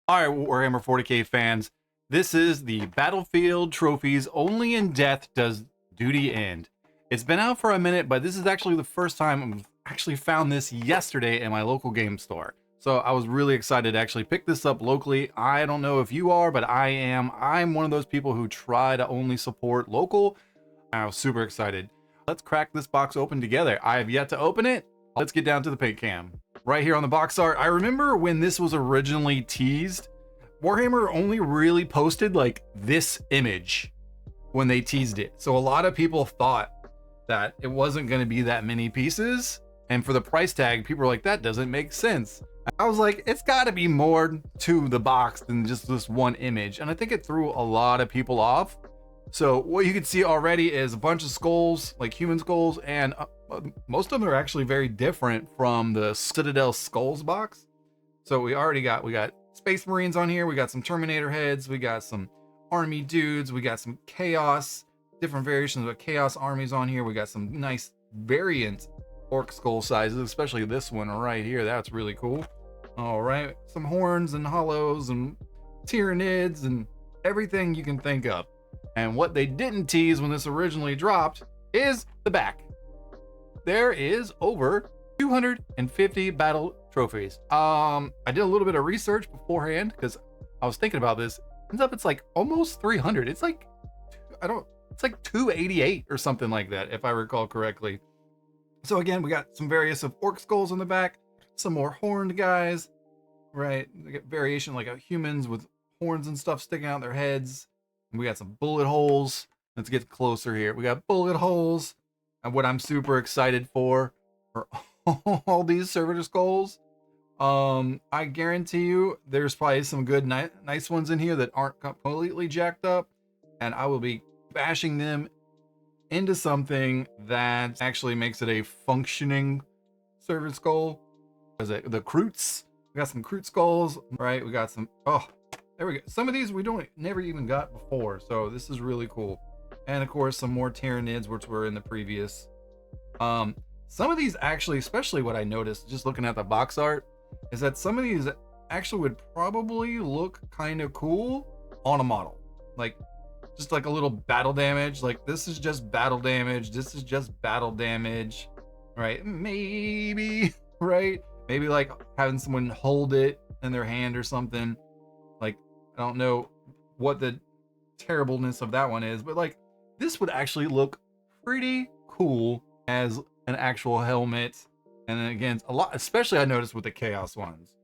All right, Warhammer 40K fans, this is the Battlefield Trophies Only in Death Does Duty End. It's been out for a minute, but this is actually the first time I've actually found this yesterday in my local game store. So I was really excited to actually pick this up locally. I don't know if you are, but I am. I'm one of those people who try to only support local. I was super excited. Let's crack this box open together. I have yet to open it. Let's get down to the paint cam. Right here on the box art, I remember when this was originally teased, Warhammer only really posted like this image when they teased it. So a lot of people thought that it wasn't going to be that many pieces. And for the price tag, people were like, that doesn't make sense. I was like, it's got to be more to the box than just this one image. And I think it threw a lot of people off. So what you can see already is a bunch of skulls, like human skulls, and most of them are actually very different from the Citadel Skulls box. So we got Space Marines on here, we got some Terminator heads, we got some army dudes, we got some Chaos, different variations of Chaos armies on here, we got some nice variant orc skull sizes, especially this one right here, that's really cool. All right, some horns and hollows and Tyranids and everything you can think of. And what they didn't tease when this originally dropped is the back. There is over 250 battle trophies. I did a little bit of research beforehand because I was thinking about this. Ends up it's like almost 300. It's like it's like 288 or something like that, if I recall correctly. So again, we got some various of orc skulls on the back, some more horned guys, right? We get variation like humans with horns and stuff sticking out their heads. We got some bullet holes. Let's get closer here. We got bullet holes. And what I'm super excited for are all these servitor skulls. I guarantee you there's probably some good nice ones in here that aren't completely jacked up. And I will be bashing them into something that actually makes it a functioning servitor skull. Is it the Croots? We got some Croot skulls, right? We got some, oh, there we go. Some of these we never even got before, so this is really cool. And of course, some more Tyranids, which were in the previous. Some of these actually, especially what I noticed just looking at the box art, is that some of these actually would probably look kind of cool on a model. Like, just like a little battle damage. Like, this is just battle damage. This is just battle damage, right? Maybe, right? Maybe like having someone hold it in their hand or something. Like, I don't know what the terribleness of that one is, but like this would actually look pretty cool as an actual helmet. And then again, a lot, especially I noticed with the Chaos ones,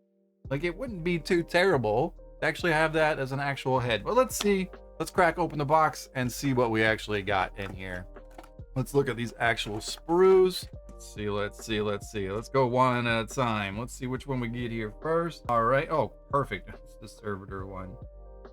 like it wouldn't be too terrible to actually have that as an actual head. But let's see, let's crack open the box and see what we actually got in here. Let's look at these actual sprues. Let's go one at a time. Let's see which one we get here first. All right. Oh, perfect. It's the servitor one.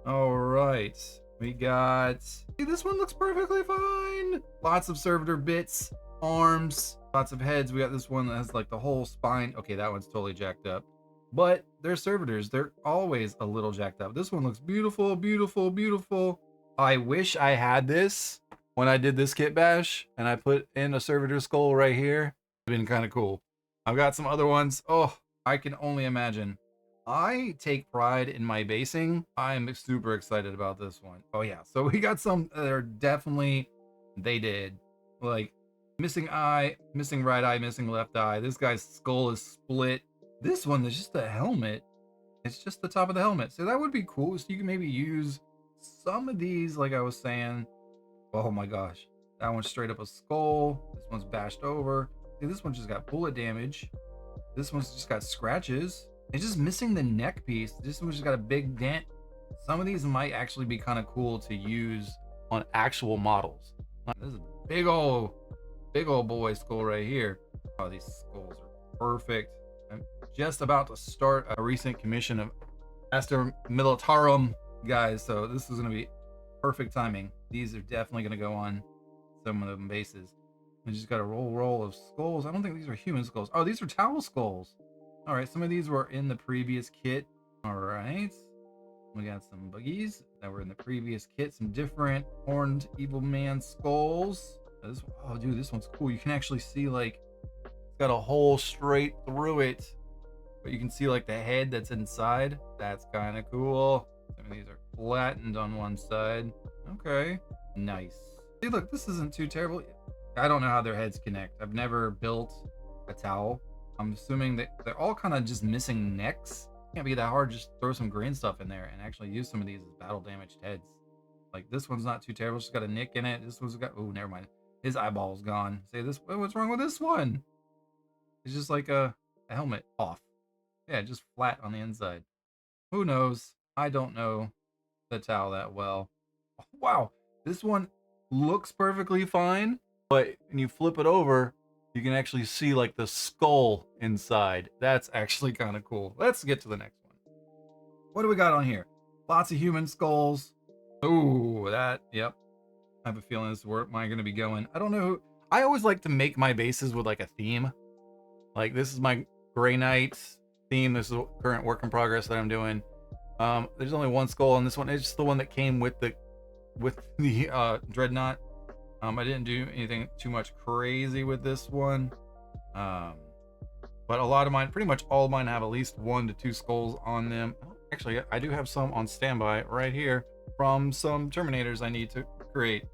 All right. We got, see, this one looks perfectly fine. Lots of servitor bits, arms, lots of heads. We got this one that has like the whole spine. Okay, that one's totally jacked up. But they're servitors. They're always a little jacked up. This one looks beautiful, beautiful, beautiful. I wish I had this when I did this kit bash and I put in a servitor skull right here. It's been kind of cool. I've got some other ones. Oh, I can only imagine. I take pride in my basing. I'm super excited about this one. Oh yeah, so we got some that are definitely, they did. Like, missing eye, missing right eye, missing left eye. This guy's skull is split. This one is just a helmet. It's just the top of the helmet. So that would be cool. So you can maybe use some of these, like I was saying. Oh my gosh. That one's straight up a skull. This one's bashed over. See, this one just got bullet damage. This one's just got scratches. It's just missing the neck piece. This one's just got a big dent. Some of these might actually be kind of cool to use on actual models. This is a big old boy skull right here. Oh, these skulls are perfect. I'm just about to start a recent commission of Astra Militarum guys, so this is going to be perfect timing. These are definitely going to go on some of them bases. We just got a roll of skulls. I don't think these are human skulls. Oh, these are towel skulls. All right, some of these were in the previous kit. All right, we got some buggies that were in the previous kit. Some different horned evil man skulls. Oh, dude, this one's cool. You can actually see like it's got a hole straight through it. but you can see like the head that's inside. That's kind of cool. Some of these are flattened on one side. Okay, nice. See, look, this isn't too terrible. I don't know how their heads connect. I've never built a towel. I'm assuming that they're all kind of just missing necks. Can't be that hard. Just throw some green stuff in there and actually use some of these as battle damaged heads. Like this one's not too terrible. It's just got a nick in it. This one's got, oh, never mind. His eyeball's gone. Say this, what's wrong with this one? It's just like a helmet off. Yeah, just flat on the inside. Who knows? I don't know the towel that well. Oh, wow, this one looks perfectly fine, but when you flip it over, you can actually see like the skull inside. That's actually kind of cool. Let's get to the next one. What do we got on here? Lots of human skulls. Ooh, that, yep. I have a feeling this is where am I going to be going. I don't know. I always like to make my bases with like a theme. Like this is my Grey Knight theme. This is a current work in progress that I'm doing. There's only one skull on this one. It's just the one that came with the dreadnought. I didn't do anything too much crazy with this one. But a lot of mine, pretty much all of mine have at least 1 to 2 skulls on them. Actually, I do have some on standby right here from some Terminators I need to create.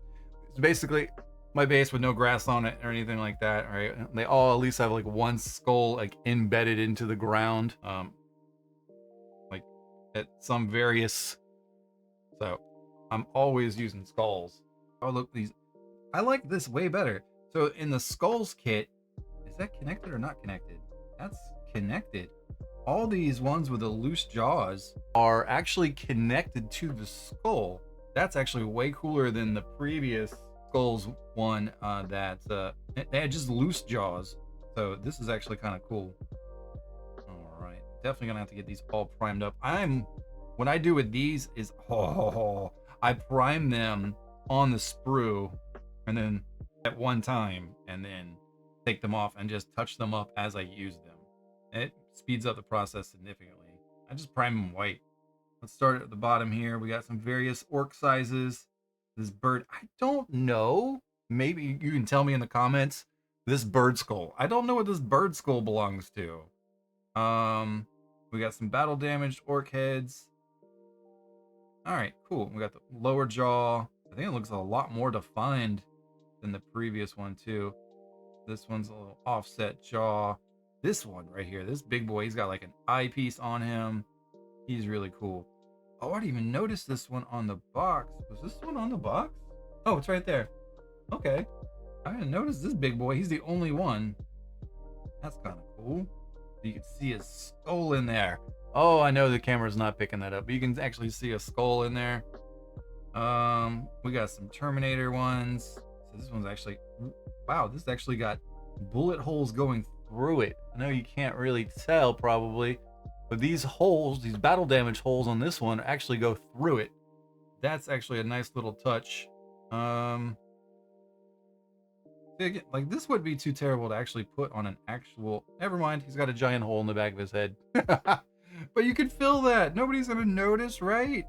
It's basically my base with no grass on it or anything like that, right? They all at least have like 1 skull like embedded into the ground, like at some various. So I'm always using skulls. Oh look, these, I like this way better. So in the skulls kit, is that connected or not connected? That's connected. All these ones with the loose jaws are actually connected to the skull. That's actually way cooler than the previous skulls one that they had just loose jaws. So this is actually kind of cool. All right, definitely gonna have to get these all primed up. What I do with these is I prime them on the sprue and then at one time and then take them off and just touch them up as I use them. It speeds up the process significantly. I just prime them white. Let's start at the bottom here. We got some various orc sizes. This bird, I don't know. Maybe you can tell me in the comments. This bird skull. I don't know what this bird skull belongs to. We got some battle damaged orc heads. All right, cool. We got the lower jaw. I think it looks a lot more defined than the previous one too. This one's a little offset jaw. This one right here, this big boy, he's got like an eyepiece on him. He's really cool. Oh, I didn't even notice this one on the box. Was this one on the box? Oh, it's right there. Okay. I didn't notice this big boy. He's the only one. That's kind of cool. You can see his skull in there. Oh, I know the camera's not picking that up, but you can actually see a skull in there. We got some Terminator ones. So this one's actually, wow, this actually got bullet holes going through it. I know you can't really tell probably, but these holes, these battle damage holes on this one actually go through it. That's actually a nice little touch. Like this would be too terrible to actually put on an actual, never mind, he's got a giant hole in the back of his head. But you can fill that. Nobody's gonna notice, right?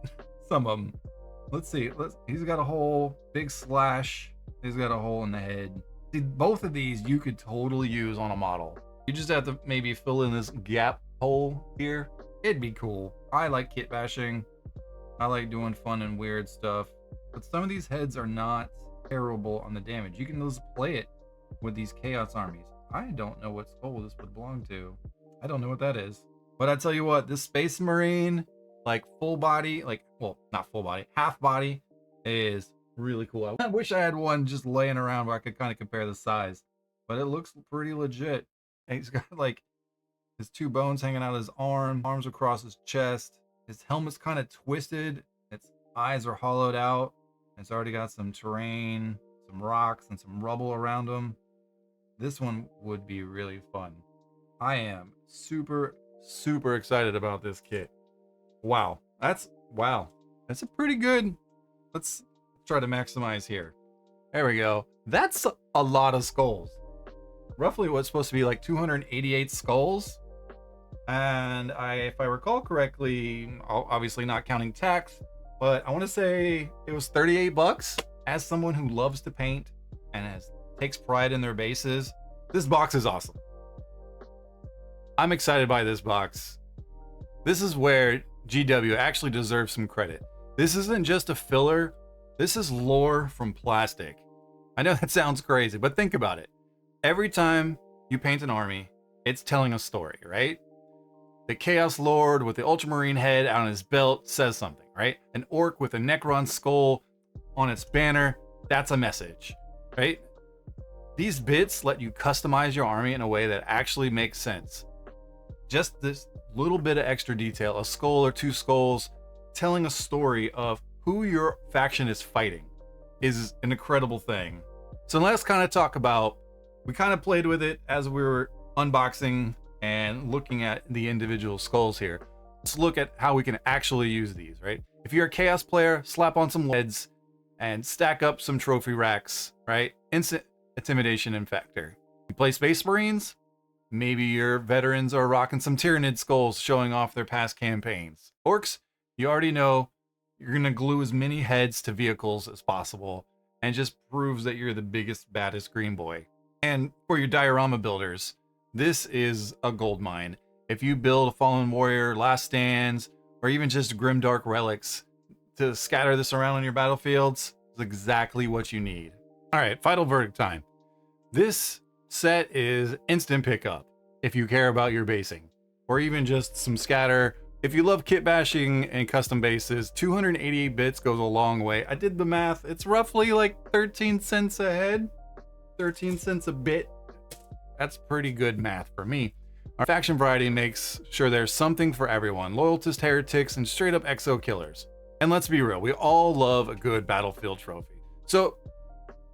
Some of them. Let's see. He's got a hole, big slash. He's got a hole in the head. See, both of these you could totally use on a model. You just have to maybe fill in this gap hole here. It'd be cool. I like kit bashing. I like doing fun and weird stuff. But some of these heads are not terrible on the damage. You can just play it with these Chaos armies. I don't know what skull this would belong to. I don't know what that is. But I tell you what, this Space Marine, like full body, like, well, not full body, half body, is really cool. I wish I had one just laying around where I could kind of compare the size, but it looks pretty legit. And he's got like his 2 bones hanging out of his arms across his chest. His helmet's kind of twisted. Its eyes are hollowed out. It's already got some terrain, some rocks, and some rubble around him. This one would be really fun. I am super excited about this kit. Wow, that's a pretty good. Let's try to maximize here. There we go. That's a lot of skulls. Roughly what's supposed to be like 288 skulls. And if I recall correctly, obviously not counting tax, but I want to say it was 38 bucks. As someone who loves to paint and takes pride in their bases, this box is awesome. I'm excited by this box. This is where GW actually deserves some credit. This isn't just a filler, this is lore from plastic. I know that sounds crazy, but think about it. Every time you paint an army, it's telling a story, right? The Chaos Lord with the Ultramarine head on his belt says something, right? An orc with a Necron skull on its banner, that's a message, right? These bits let you customize your army in a way that actually makes sense. Just this little bit of extra detail, a skull or two skulls, telling a story of who your faction is fighting is an incredible thing. So let's kind of talk about, we kind of played with it as we were unboxing and looking at the individual skulls here. Let's look at how we can actually use these, right? If you're a Chaos player, slap on some LEDs and stack up some trophy racks, right? Instant intimidation and factor. You play Space Marines, maybe your veterans are rocking some Tyrannid skulls showing off their past campaigns. Orcs, you already know you're gonna glue as many heads to vehicles as possible and just proves that you're the biggest, baddest green boy. And for your diorama builders, this is a gold mine. If you build a Fallen Warrior, Last Stands, or even just grimdark relics to scatter this around on your battlefields, is exactly what you need. All right, final verdict time. This set is instant pickup if you care about your basing, or even just some scatter. If you love kit bashing and custom bases, 288 bits goes a long way. I did the math. It's roughly like 13 cents a head, 13 cents a bit. That's pretty good math for me. Our faction variety makes sure there's something for everyone. Loyalist heretics and straight up exo killers. And let's be real, we all love a good battlefield trophy. So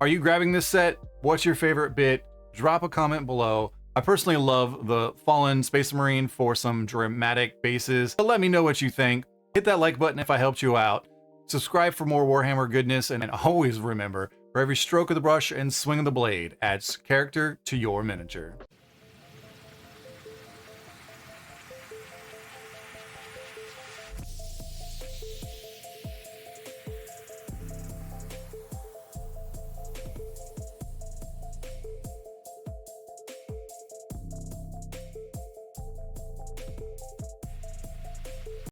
are you grabbing this set? What's your favorite bit? Drop a comment below. I personally love the Fallen Space Marine for some dramatic bases, but let me know what you think. Hit that like button if I helped you out. Subscribe for more Warhammer goodness, and always remember, for every stroke of the brush and swing of the blade adds character to your miniature.